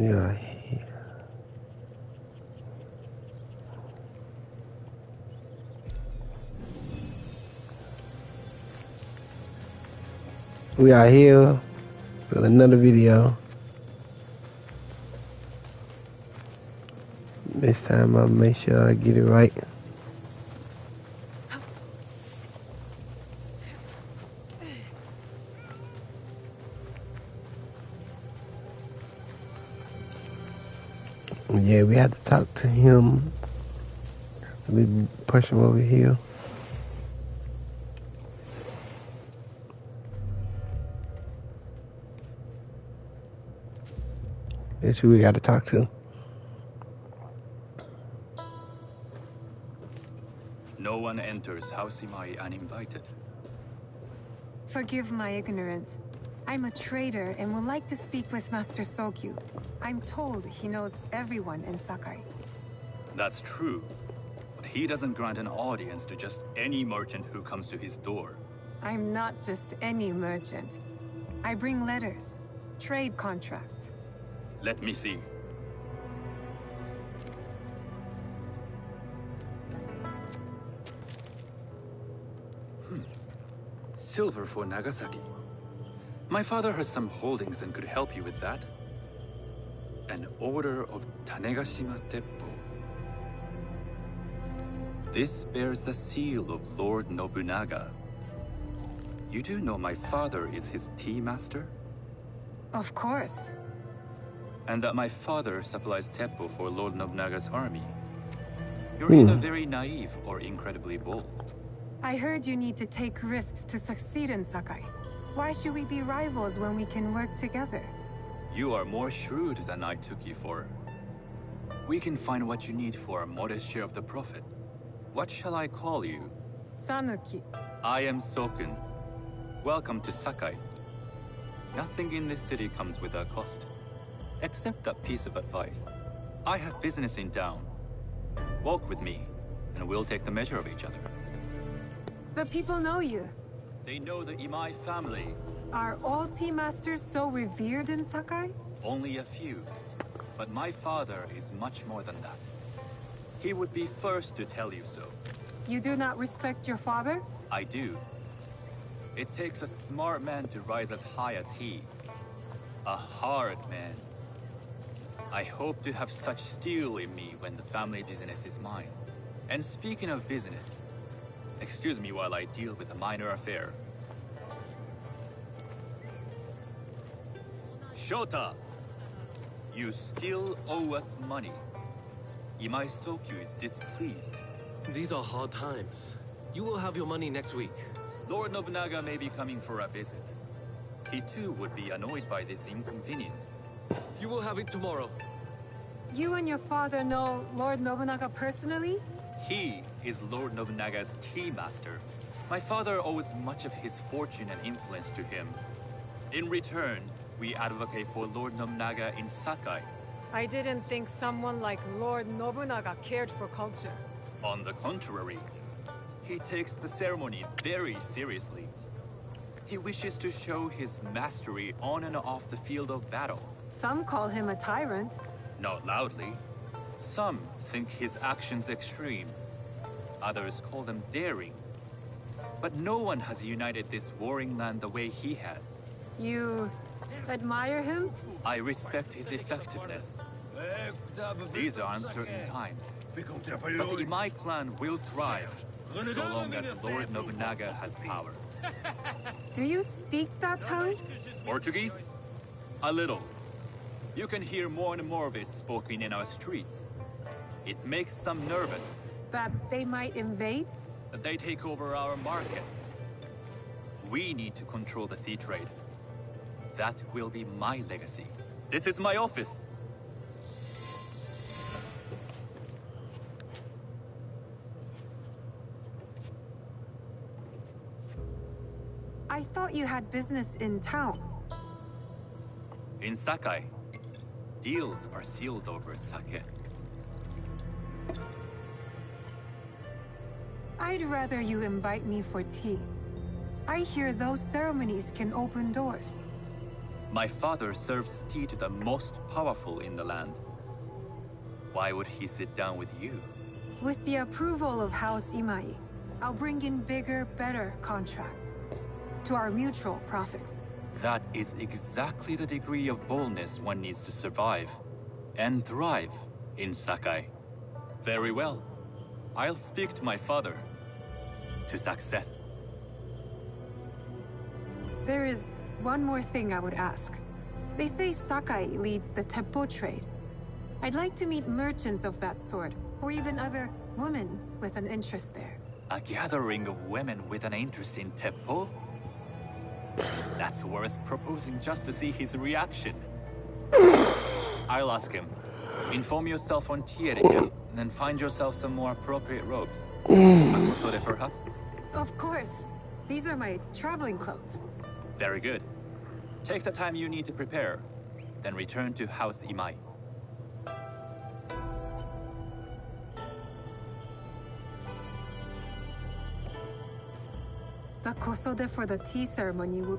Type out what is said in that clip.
Yeah. We are here with another video. This time I'll make sure I get it right. Yeah, we had to talk to him. We push him over here. That's who we got to talk to. No one enters House Imai uninvited. Forgive my ignorance. I'm a trader and would like to speak with Master Sokyu. I'm told he knows everyone in Sakai. That's true. But he doesn't grant an audience to just any merchant who comes to his door. I'm not just any merchant. I bring letters, trade contracts. Let me see. Silver for Nagasaki. My father has some holdings and could help you with that. An order of Tanegashima Teppo. This bears the seal of Lord Nobunaga. You do know my father is his tea master? Of course. And that my father supplies Teppo for Lord Nobunaga's army. You're either very naive or incredibly bold. I heard you need to take risks to succeed in Sakai. Why should we be rivals when we can work together? You are more shrewd than I took you for. We can find what you need for a modest share of the profit. What shall I call you? Sanuki. I am Sokun. Welcome to Sakai. Nothing in this city comes without cost. Except that piece of advice. I have business in town. Walk with me, and we'll take the measure of each other. The people know you. They know the Imai family. Are all tea masters so revered in Sakai? Only a few. But my father is much more than that. He would be first to tell you so. You do not respect your father? I do. It takes a smart man to rise as high as he. A hard man. I hope to have such steel in me when the family business is mine. And speaking of business, excuse me while I deal with a minor affair. Shota! You still owe us money. Imai Sokyu is displeased. These are hard times. You will have your money next week. Lord Nobunaga may be coming for a visit. He too would be annoyed by this inconvenience. You will have it tomorrow. You and your father know Lord Nobunaga personally? He is Lord Nobunaga's tea master. My father owes much of his fortune and influence to him. In return, we advocate for Lord Nobunaga in Sakai. I didn't think someone like Lord Nobunaga cared for culture. On the contrary, he takes the ceremony very seriously. He wishes to show his mastery on and off the field of battle. Some call him a tyrant. Not loudly. Some think his actions extreme. Others call them daring. But no one has united this warring land the way he has. You admire him? I respect his effectiveness. These are uncertain times. But the Imai clan will thrive, so long as Lord Nobunaga has power. Do you speak that tongue? Portuguese? A little. You can hear more and more of it spoken in our streets. It makes some nervous. That they might invade? That they take over our markets. We need to control the sea trade. That will be my legacy. This is my office. I thought you had business in town. In Sakai, deals are sealed over sake. I'd rather you invite me for tea. I hear those ceremonies can open doors. My father serves tea to the most powerful in the land. Why would he sit down with you? With the approval of House Imai, I'll bring in bigger, better contracts. To our mutual profit. That is exactly the degree of boldness one needs to survive and thrive in Sakai. Very well. I'll speak to my father. To success. There is one more thing I would ask. They say Sakai leads the Teppo trade. I'd like to meet merchants of that sort, or even other women with an interest there. A gathering of women with an interest in Teppo? That's worth proposing just to see his reaction. I'll ask him. Inform yourself on tea etiquette, and then find yourself some more appropriate robes. A kosode, perhaps? Of course. These are my traveling clothes. Very good. Take the time you need to prepare, then return to House Imai. The kosode for the tea ceremony will be